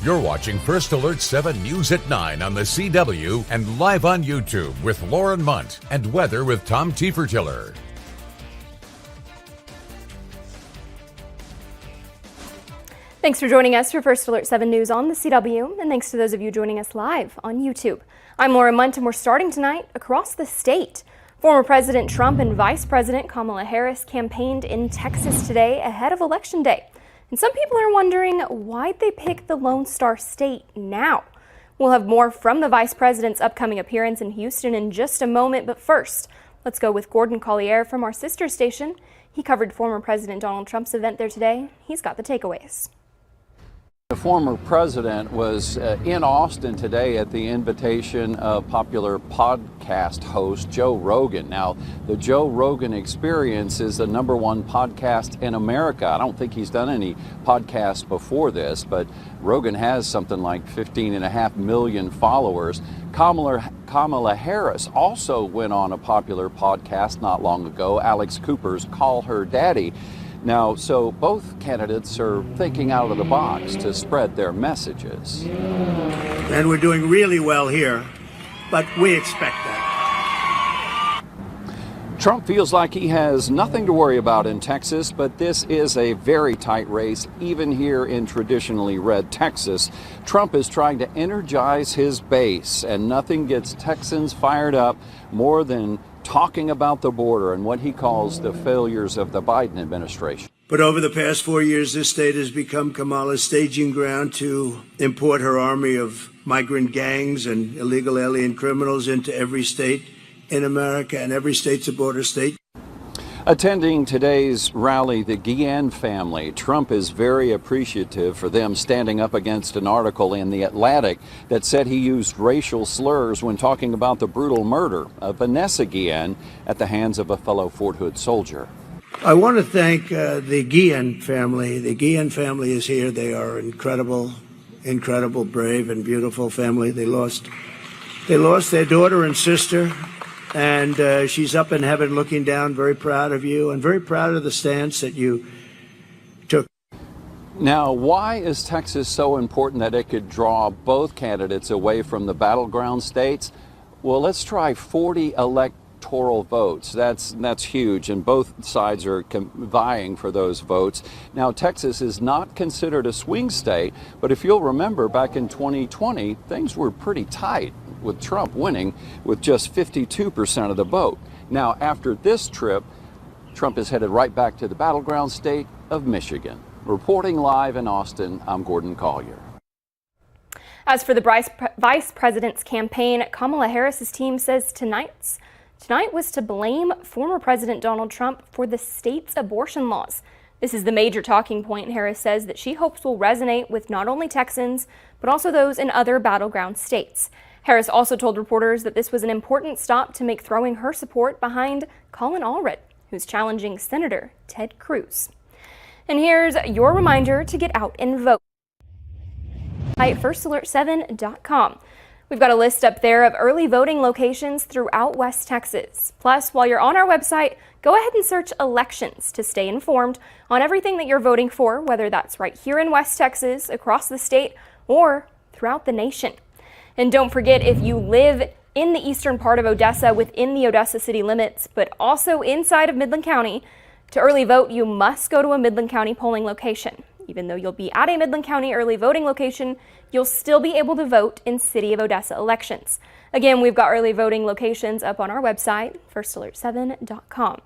You're watching First Alert 7 News at 9 on the CW and live on YouTube with Lauren Munt and weather with Tom Tiefertiller. Thanks for joining us for First Alert 7 News on the CW, and thanks to those of you joining us live on YouTube. I'm Lauren Munt, and we're starting tonight across the state. Former President Trump and Vice President Kamala Harris campaigned in Texas today ahead of Election Day. And some people are wondering why'd they pick the Lone Star State now? We'll have more from the Vice President's upcoming appearance in Houston in just a moment, but first, let's go with Gordon Collier from our sister station. He covered former President Donald Trump's event there today. He's got the takeaways. The former president was in Austin today at the invitation of popular podcast host Joe Rogan. Now, the Joe Rogan Experience is the #1 podcast in America. I don't think he's done any podcasts before this, but Rogan has something like 15.5 million followers. Kamala Harris also went on a popular podcast not long ago, Alex Cooper's Call Her Daddy. Now, so both candidates are thinking out of the box to spread their messages. And we're doing really well here, but we expect that. Trump feels like he has nothing to worry about in Texas, but this is a very tight race, even here in traditionally red Texas. Trump is trying to energize his base, and nothing gets Texans fired up more than talking about the border and what he calls the failures of the Biden administration. But over the past 4 years, this state has become Kamala's staging ground to import her army of migrant gangs and illegal alien criminals into every state in America, and every state's a border state. Attending today's rally, the Guillen family, Trump is very appreciative for them standing up against an article in The Atlantic that said he used racial slurs when talking about the brutal murder of Vanessa Guillen at the hands of a fellow Fort Hood soldier. I want to thank the Guillen family. The Guillen family is here. They are incredible, brave, and beautiful family. They lost their daughter and sister. And she's up in heaven looking down, very proud of you and very proud of the stance that you took. Now, why is Texas so important that it could draw both candidates away from the battleground states? Well, let's try 40 electoral votes. That's huge, and both sides are vying for those votes. Now, Texas is not considered a swing state, but if you'll remember, back in 2020, things were pretty tight, with Trump winning with just 52% of the vote. Now, after this trip, Trump is headed right back to the battleground state of Michigan. Reporting live in Austin, I'm Gordon Collier. As for the Vice President's campaign, Kamala Harris's team says tonight was to blame former President Donald Trump for the state's abortion laws. This is the major talking point Harris says that she hopes will resonate with not only Texans, but also those in other battleground states. Harris also told reporters that this was an important stop to make throwing her support behind Colin Allred, who's challenging Senator Ted Cruz. And here's your reminder to get out and vote at firstalert7.com. We've got a list up there of early voting locations throughout West Texas. Plus, while you're on our website, go ahead and search elections to stay informed on everything that you're voting for, whether that's right here in West Texas, across the state, or throughout the nation. And don't forget, if you live in the eastern part of Odessa within the Odessa city limits, but also inside of Midland County, to early vote, you must go to a Midland County polling location. Even though you'll be at a Midland County early voting location, you'll still be able to vote in City of Odessa elections. Again, we've got early voting locations up on our website, firstalert7.com.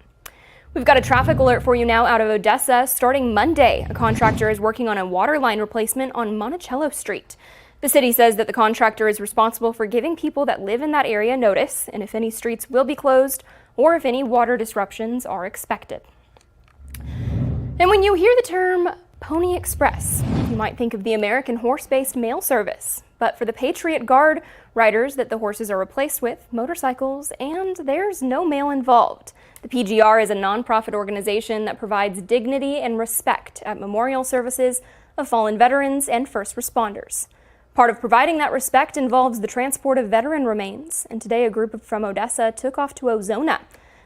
We've got a traffic alert for you now out of Odessa. Starting Monday, a contractor is working on a water line replacement on Monticello Street. The city says that the contractor is responsible for giving people that live in that area notice, and if any streets will be closed or if any water disruptions are expected. And when you hear the term Pony Express, you might think of the American horse-based mail service. But for the Patriot Guard riders that the horses are replaced with, motorcycles, and there's no mail involved. The PGR is a nonprofit organization that provides dignity and respect at memorial services of fallen veterans and first responders. Part of providing that respect involves the transport of veteran remains, and today a group from Odessa took off to Ozona.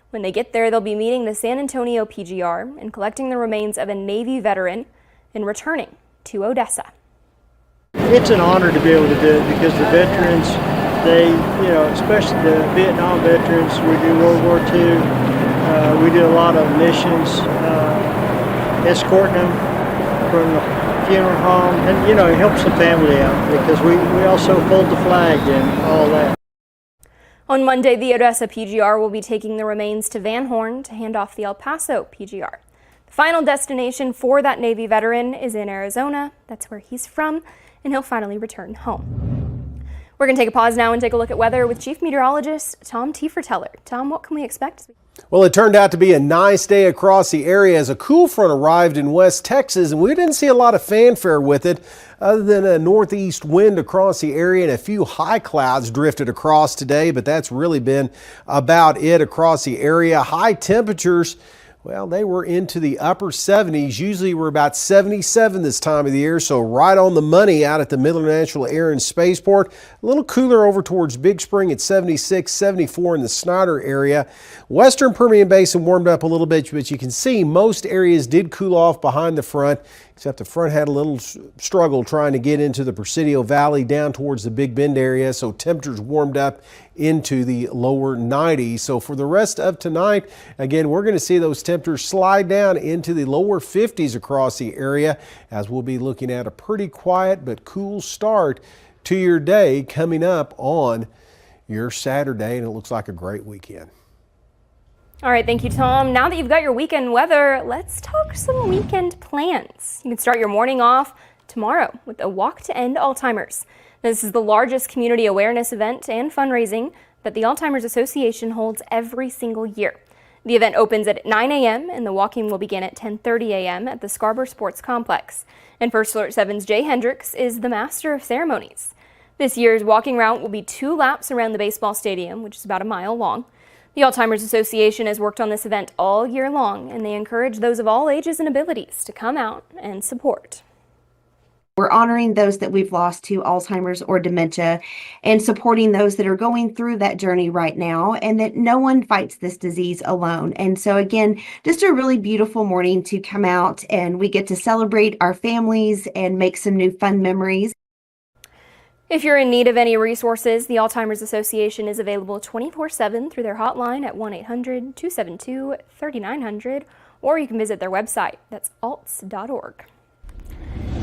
When they get there, they'll be meeting the San Antonio PGR and collecting the remains of a Navy veteran and returning to Odessa. It's an honor to be able to do it because the veterans, especially the Vietnam veterans, we do World War II, we do a lot of missions, escorting them from the funeral home, and it helps the family out because we also fold the flag and all that. On Monday, the Odessa PGR will be taking the remains to Van Horn to hand off the El Paso PGR. The final destination for that Navy veteran is in Arizona. That's where he's from, and he'll finally return home. We're going to take a pause now and take a look at weather with Chief Meteorologist Tom Tieferteller. Tom, what can we expect? Well, it turned out to be a nice day across the area as a cool front arrived in West Texas, and we didn't see a lot of fanfare with it other than a northeast wind across the area and a few high clouds drifted across today, but that's really been about it across the area. High temperatures, well, they were into the upper 70s. Usually we're about 77 this time of the year, so right on the money out at the Midland National Air and Spaceport. A little cooler over towards Big Spring at 76, 74 in the Snyder area. Western Permian Basin warmed up a little bit, but you can see most areas did cool off behind the front, except the front had a little struggle trying to get into the Presidio Valley down towards the Big Bend area, so temperatures warmed up into the lower 90s. So for the rest of tonight, again, we're going to see those temperatures slide down into the lower 50s across the area as we'll be looking at a pretty quiet but cool start to your day coming up on your Saturday, and it looks like a great weekend. All right, thank you, Tom. Now that you've got your weekend weather, let's talk some weekend plans. You can start your morning off tomorrow with a walk to end Alzheimer's. This is the largest community awareness event and fundraising that the Alzheimer's Association holds every single year. The event opens at 9 a.m. and the walking will begin at 10:30 a.m. at the Scarborough Sports Complex. And First Alert 7's Jay Hendricks is the master of ceremonies. This year's walking route will be 2 laps around the baseball stadium, which is about a mile long. The Alzheimer's Association has worked on this event all year long, and they encourage those of all ages and abilities to come out and support. We're honoring those that we've lost to Alzheimer's or dementia and supporting those that are going through that journey right now, and that no one fights this disease alone. And so again, just a really beautiful morning to come out and we get to celebrate our families and make some new fun memories. If you're in need of any resources, the Alzheimer's Association is available 24/7 through their hotline at 1-800-272-3900, or you can visit their website. That's alts.org.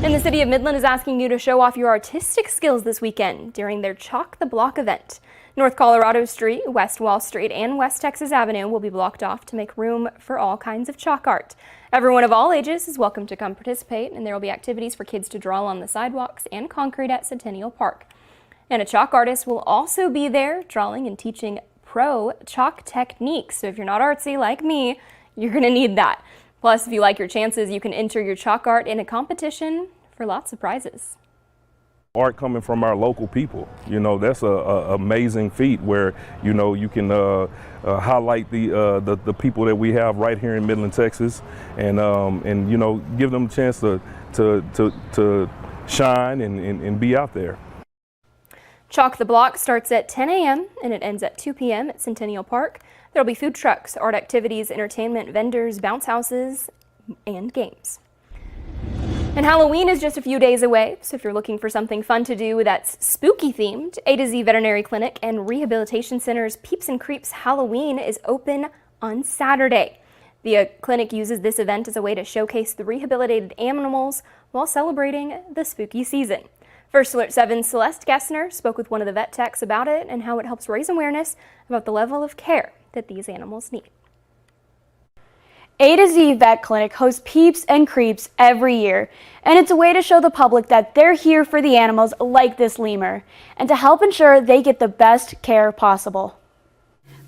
And the City of Midland is asking you to show off your artistic skills this weekend during their Chalk the Block event. North Colorado Street, West Wall Street, and West Texas Avenue will be blocked off to make room for all kinds of chalk art. Everyone of all ages is welcome to come participate, and there will be activities for kids to draw on the sidewalks and concrete at Centennial Park. And a chalk artist will also be there drawing and teaching pro chalk techniques. So if you're not artsy like me, you're going to need that. Plus, if you like your chances, you can enter your chalk art in a competition for lots of prizes. Art coming from our local people, that's a amazing feat where, you can highlight the people that we have right here in Midland, Texas, and give them a chance to shine and be out there. Chalk the Block starts at 10 a.m. and it ends at 2 p.m. at Centennial Park. There'll be food trucks, art activities, entertainment, vendors, bounce houses, and games. And Halloween is just a few days away, so if you're looking for something fun to do that's spooky themed, A to Z Veterinary Clinic and Rehabilitation Center's Peeps and Creeps Halloween is open on Saturday. The clinic uses this event as a way to showcase the rehabilitated animals while celebrating the spooky season. First Alert 7's Celeste Gessner spoke with one of the vet techs about it and how it helps raise awareness about the level of care that these animals need. A to Z Vet Clinic hosts Peeps and Creeps every year, and it's a way to show the public that they're here for the animals like this lemur, and to help ensure they get the best care possible.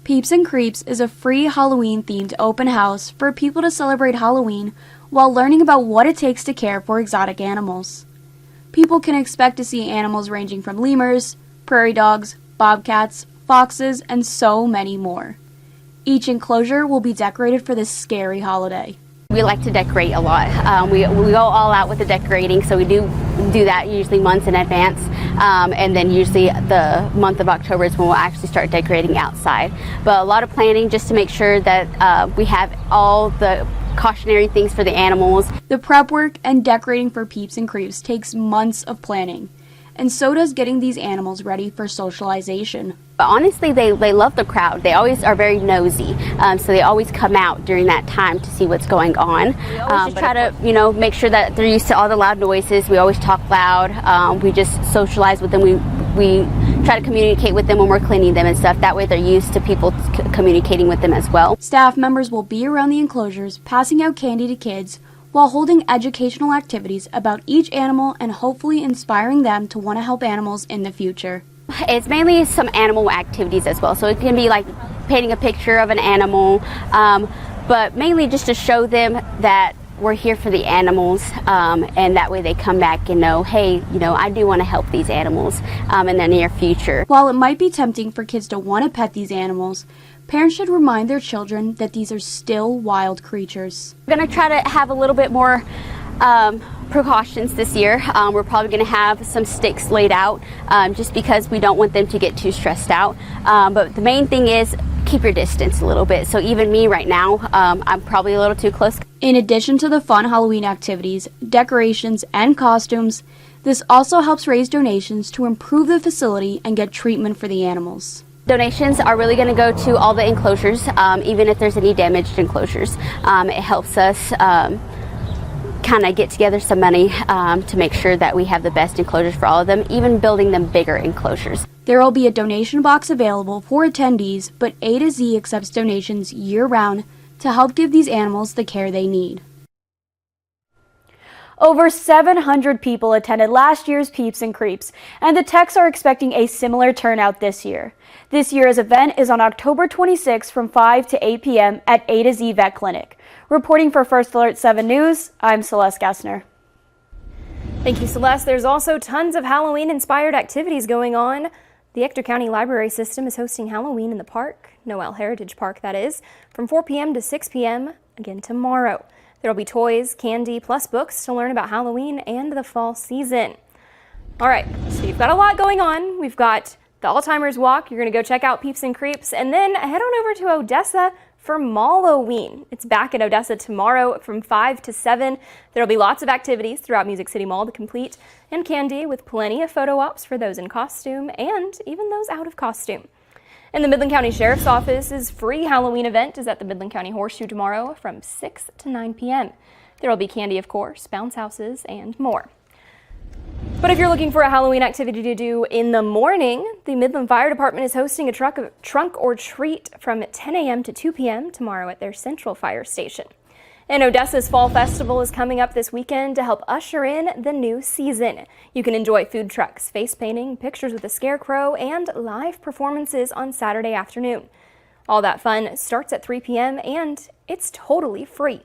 Peeps and Creeps is a free Halloween-themed open house for people to celebrate Halloween while learning about what it takes to care for exotic animals. People can expect to see animals ranging from lemurs, prairie dogs, bobcats, foxes, and so many more. Each enclosure will be decorated for this scary holiday. We like to decorate a lot. We go all out with the decorating, so we do that usually months in advance. And then usually the month of October is when we'll actually start decorating outside. But a lot of planning just to make sure that we have all the cautionary things for the animals. The prep work and decorating for Peeps and Creeps takes months of planning, and so does getting these animals ready for socialization. But honestly, they love the crowd. They always are very nosy, so they always come out during that time to see what's going on. We always try to, make sure that they're used to all the loud noises. We always talk loud. We just socialize with them. We try to communicate with them when we're cleaning them and stuff. That way they're used to people communicating with them as well. Staff members will be around the enclosures passing out candy to kids while holding educational activities about each animal and hopefully inspiring them to want to help animals in the future. It's mainly some animal activities as well. So it can be like painting a picture of an animal, but mainly just to show them that we're here for the animals, and that way they come back and know, hey, I do want to help these animals in the near future. While it might be tempting for kids to want to pet these animals, parents should remind their children that these are still wild creatures. We're going to try to have a little bit more precautions this year. We're probably going to have some sticks laid out just because we don't want them to get too stressed out. But the main thing is keep your distance a little bit. So even me right now, I'm probably a little too close. In addition to the fun Halloween activities, decorations, and costumes, this also helps raise donations to improve the facility and get treatment for the animals. Donations are really going to go to all the enclosures, even if there's any damaged enclosures. It helps us kind of get together some money to make sure that we have the best enclosures for all of them, even building them bigger enclosures. There will be a donation box available for attendees, but A to Z accepts donations year-round to help give these animals the care they need. Over 700 people attended last year's Peeps and Creeps, and the Techs are expecting a similar turnout this year. This year's event is on October 26 from 5 to 8 p.m. at A to Z Vet Clinic. Reporting for First Alert 7 News, I'm Celeste Gessner. Thank you, Celeste. There's also tons of Halloween-inspired activities going on. The Ector County Library System is hosting Halloween in the park, Noel Heritage Park that is, from 4 p.m. to 6 p.m. again tomorrow. There will be toys, candy, plus books to learn about Halloween and the fall season. All right, so you've got a lot going on. We've got the Alzheimer's Walk. You're going to go check out Peeps and Creeps, and then head on over to Odessa for Malloween. It's back in Odessa tomorrow from 5 to 7. There'll be lots of activities throughout Music City Mall to complete, and candy with plenty of photo ops for those in costume and even those out of costume. And the Midland County Sheriff's Office's free Halloween event is at the Midland County Horseshoe tomorrow from 6 to 9 p.m. There will be candy, of course, bounce houses, and more. But if you're looking for a Halloween activity to do in the morning, the Midland Fire Department is hosting a trunk or treat from 10 a.m. to 2 p.m. tomorrow at their Central Fire Station. And Odessa's Fall Festival is coming up this weekend to help usher in the new season. You can enjoy food trucks, face painting, pictures with a scarecrow, and live performances on Saturday afternoon. All that fun starts at 3 p.m. and it's totally free.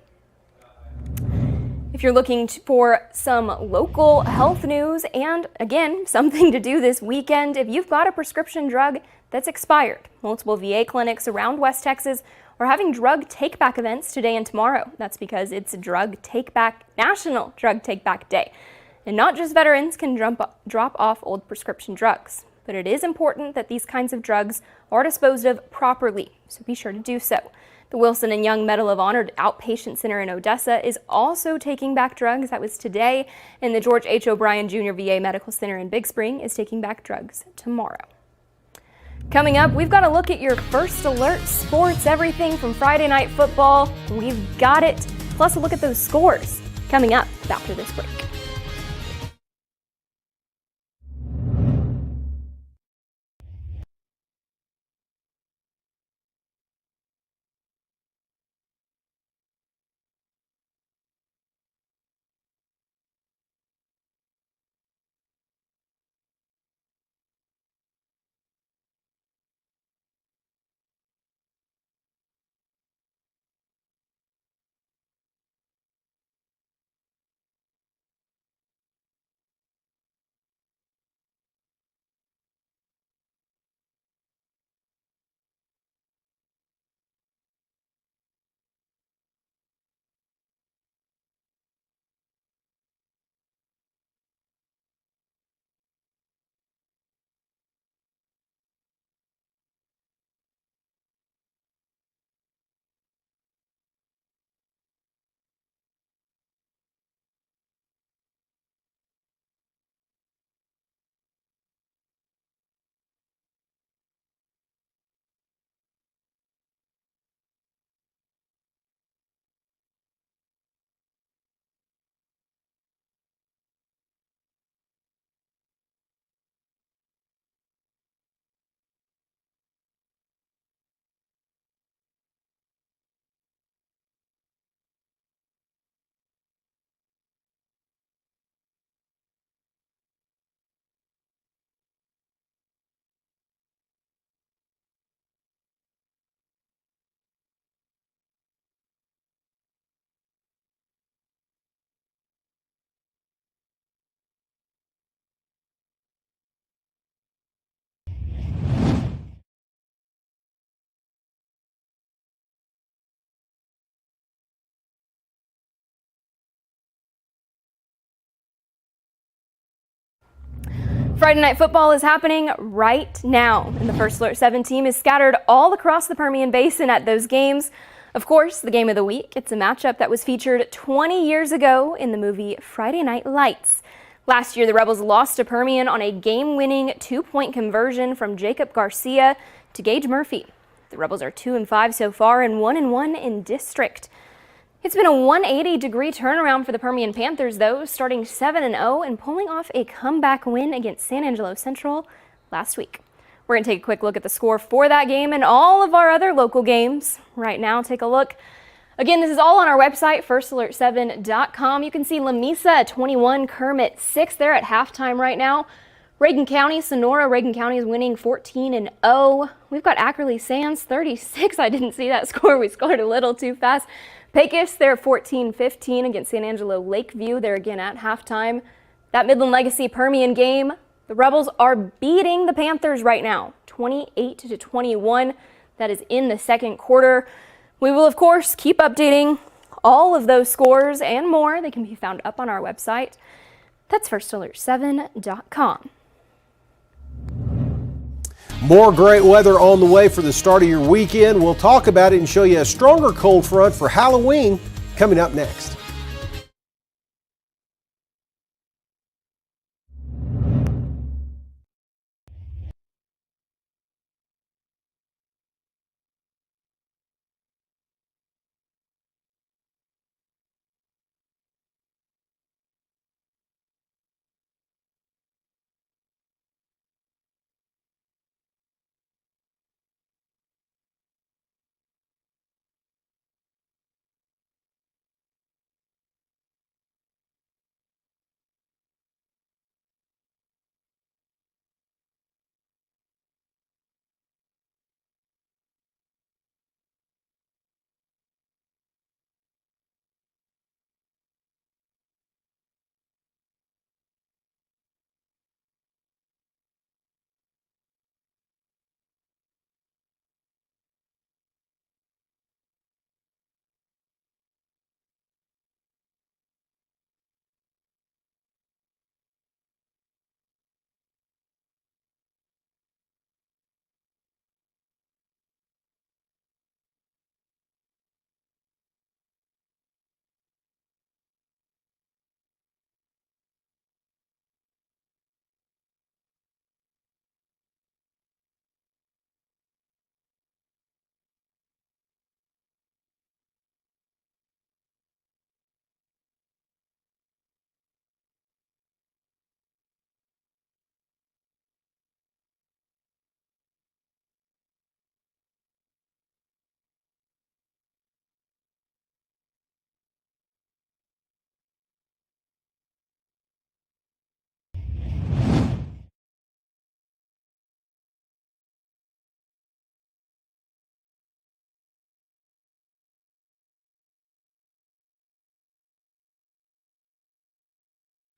If you're looking for some local health news and, again, something to do this weekend, if you've got a prescription drug that's expired, multiple VA clinics around West Texas are having drug take-back events today and tomorrow. That's because it's National Drug Take-Back Day. And not just veterans can drop off old prescription drugs, but it is important that these kinds of drugs are disposed of properly, so be sure to do so. The Wilson and Young Medal of Honor Outpatient Center in Odessa is also taking back drugs. That was today. And the George H. O'Brien Jr. VA Medical Center in Big Spring is taking back drugs tomorrow. Coming up, we've got to look at your First Alert sports, everything from Friday Night Football. We've got it. Plus a look at those scores coming up after this break. Friday Night Football is happening right now, and the First Alert 7 team is scattered all across the Permian Basin at those games. Of course, the game of the week, it's a matchup that was featured 20 years ago in the movie Friday Night Lights. Last year, the Rebels lost to Permian on a game-winning 2-point conversion from Jacob Garcia to Gage Murphy. The Rebels are 2-5 so far and 1-1 in district. It's been a 180-degree turnaround for the Permian Panthers, though, starting 7-0 and pulling off a comeback win against San Angelo Central last week. We're going to take a quick look at the score for that game and all of our other local games. Right now, take a look. Again, this is all on our website, firstalert7.com. You can see Lamesa at 21, Kermit 6 there at halftime right now. Reagan County, Sonora, Reagan County is winning 14-0. We've got Ackerley Sands 36. I didn't see that score. We scored a little too fast. Pecos, they're 14-15 against San Angelo Lakeview. They're again at halftime. That Midland Legacy Permian game, the Rebels are beating the Panthers right now, 28-21. That is in the second quarter. We will, of course, keep updating all of those scores and more. They can be found up on our website. That's firstalert7.com. More great weather on the way for the start of your weekend. We'll talk about it and show you a stronger cold front for Halloween coming up next.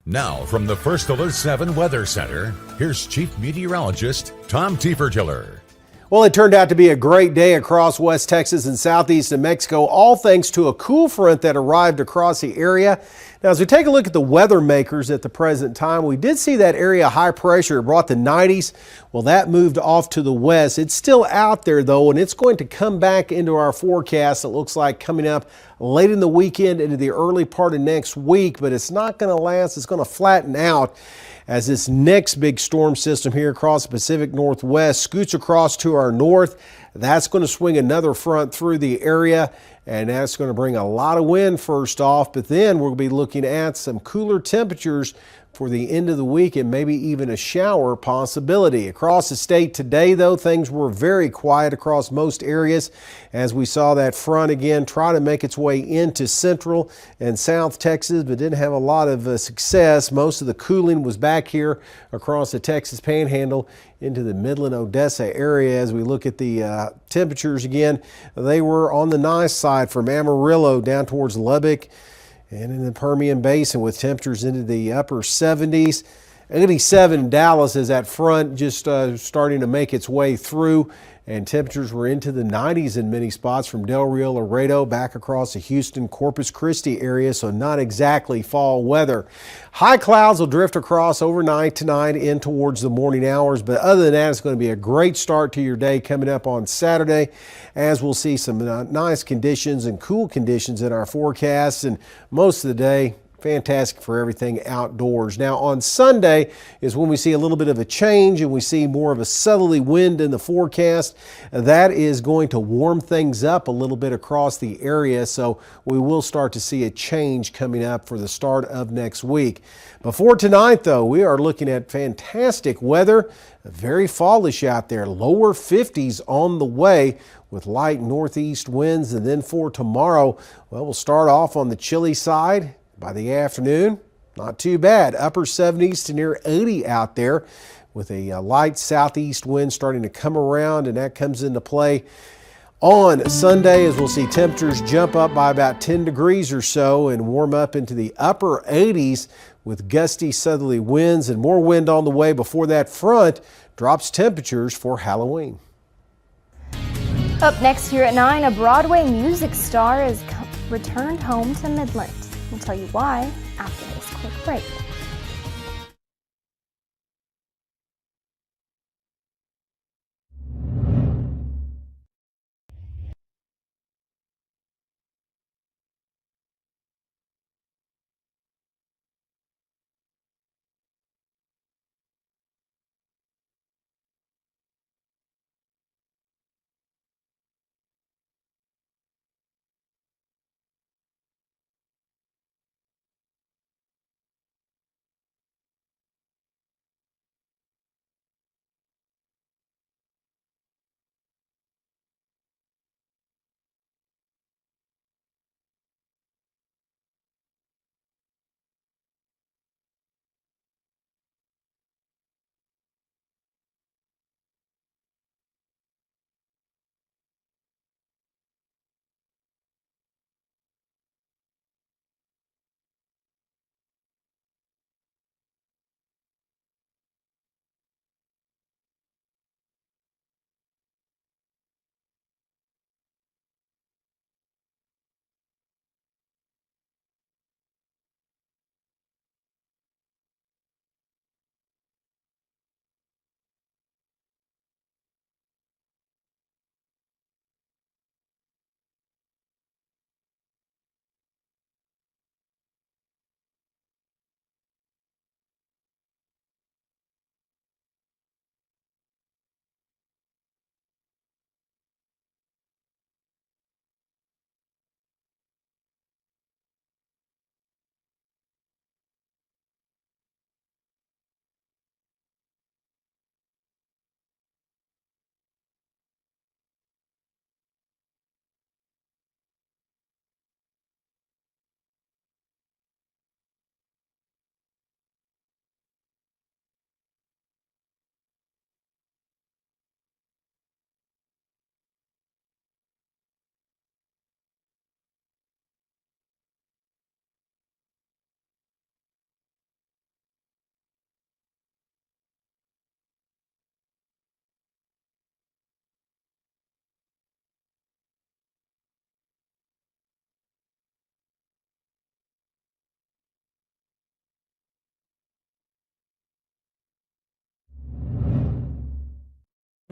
Now, from the First Alert 7 Weather Center, here's Chief Meteorologist Tom Tiefertiller. Well, it turned out to be a great day across West Texas and southeast New Mexico, all thanks to a cool front that arrived across the area. Now, as we take a look at the weather makers at the present time, we did see that area high pressure. It brought the 90s. Well, that moved off to the west. It's still out there, though, and it's going to come back into our forecast. It looks like coming up late in the weekend into the early part of next week, but it's not going to last. It's going to flatten out as this next big storm system here across the Pacific Northwest scoots across to our north. That's going to swing another front through the area, and that's going to bring a lot of wind first off, but then we'll be looking at some cooler temperatures for the end of the week and maybe even a shower possibility. Across the state today, though, things were very quiet across most areas as we saw that front again try to make its way into central and south Texas, but didn't have a lot of success. Most of the cooling was back here across the Texas Panhandle into the Midland, Odessa area. As we look at the temperatures again, they were on the nice side from Amarillo down towards Lubbock and in the Permian Basin with temperatures into the upper 70s. 87 in Dallas as that front just starting to make its way through, and temperatures were into the 90s in many spots from Del Rio, Laredo, back across the Houston, Corpus Christi area, so not exactly fall weather. High clouds will drift across overnight tonight in towards the morning hours, but other than that, it's going to be a great start to your day coming up on Saturday, as we'll see some nice conditions and cool conditions in our forecasts, and most of the day fantastic for everything outdoors. Now on Sunday is when we see a little bit of a change and we see more of a southerly wind in the forecast. That is going to warm things up a little bit across the area, so we will start to see a change coming up for the start of next week. Before tonight though, we are looking at fantastic weather, very fallish out there, lower 50s on the way with light northeast winds, and then for tomorrow, well, we'll start off on the chilly side. By the afternoon, not too bad. Upper 70s to near 80 out there with a light southeast wind starting to come around, and that comes into play on Sunday as we'll see temperatures jump up by about 10 degrees or so and warm up into the upper 80s with gusty southerly winds and more wind on the way before that front drops temperatures for Halloween. Up next here at 9, a Broadway music star has returned home to Midland. We'll tell you why after this quick break.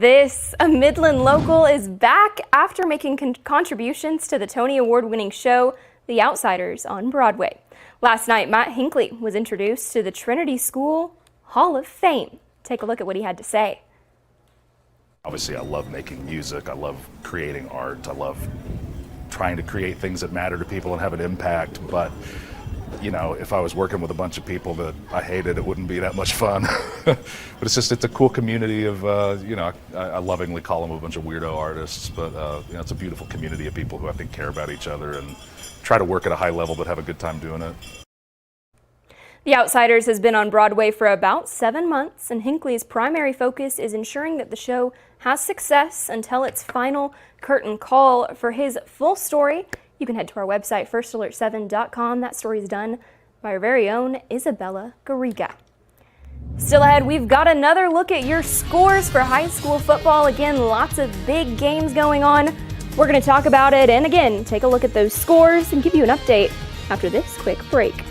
A Midland local is back after making contributions to the Tony Award-winning show, The Outsiders on Broadway. Last night, Matt Hinckley was introduced to the Trinity School Hall of Fame. Take a look at what he had to say. Obviously, I love making music. I love creating art. I love trying to create things that matter to people and have an impact. But, you know, if I was working with a bunch of people that I hated, it wouldn't be that much fun. But it's a cool community of, you know, I lovingly call them a bunch of weirdo artists. But, you know, it's a beautiful community of people who I think care about each other and try to work at a high level but have a good time doing it. The Outsiders has been on Broadway for about 7 months, and Hinckley's primary focus is ensuring that the show has success until its final curtain call. For his full story, you can head to our website, firstalert7.com. That story is done by our very own Isabella Garriga. Still ahead, we've got another look at your scores for high school football. Again, lots of big games going on. We're going to talk about it and again, take a look at those scores and give you an update after this quick break.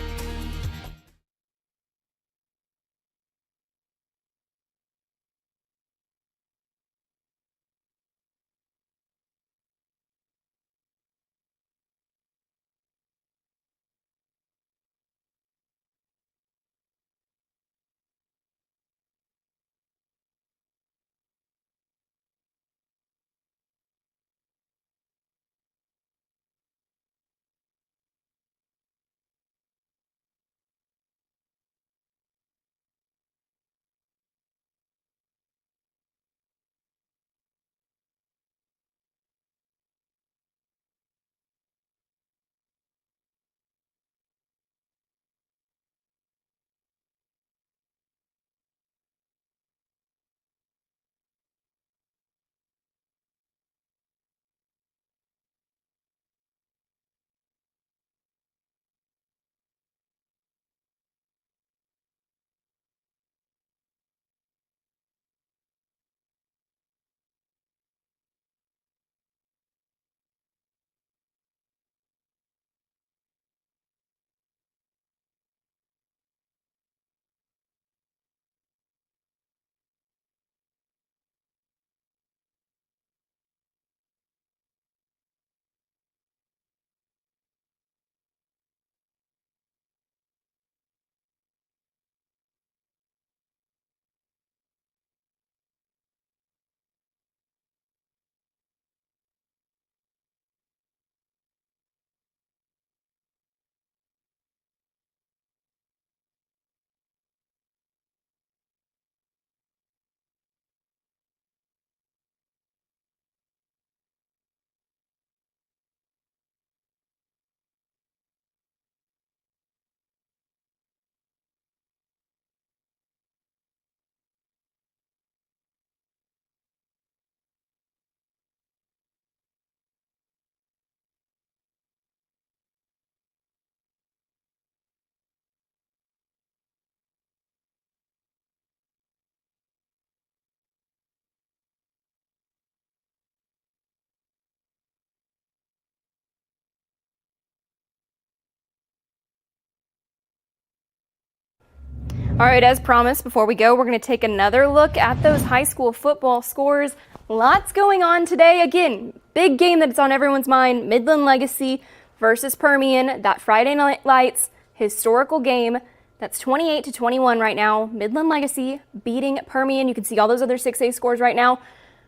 All right, as promised, before we go, we're going to take another look at those high school football scores. Lots going on today. Again, big game that's on everyone's mind, Midland Legacy versus Permian. That Friday Night Lights historical game. That's 28-21 right now. Midland Legacy beating Permian. You can see all those other 6A scores right now.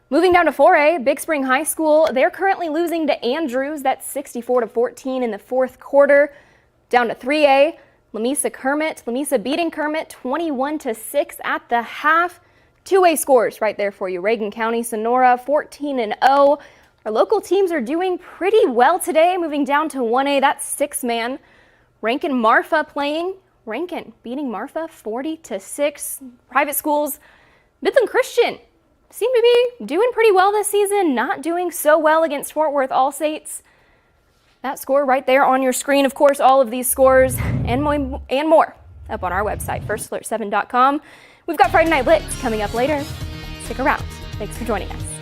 Moving down to 4A, Big Spring High School. They're currently losing to Andrews. That's 64-14 in the fourth quarter. Down to 3A. Lamesa beating Kermit 21-6 at the half. 2A scores right there for you. Reagan County, Sonora 14-0. Our local teams are doing pretty well today. Moving down to 1A, that's 6-man. Rankin Marfa playing. Rankin beating Marfa 40-6. Private schools, Midland Christian seem to be doing pretty well this season. Not doing so well against Fort Worth All-Saints. That score right there on your screen. Of course, all of these scores and more up on our website, firstalert7.com. We've got Friday Night Blitz coming up later. Stick around. Thanks for joining us.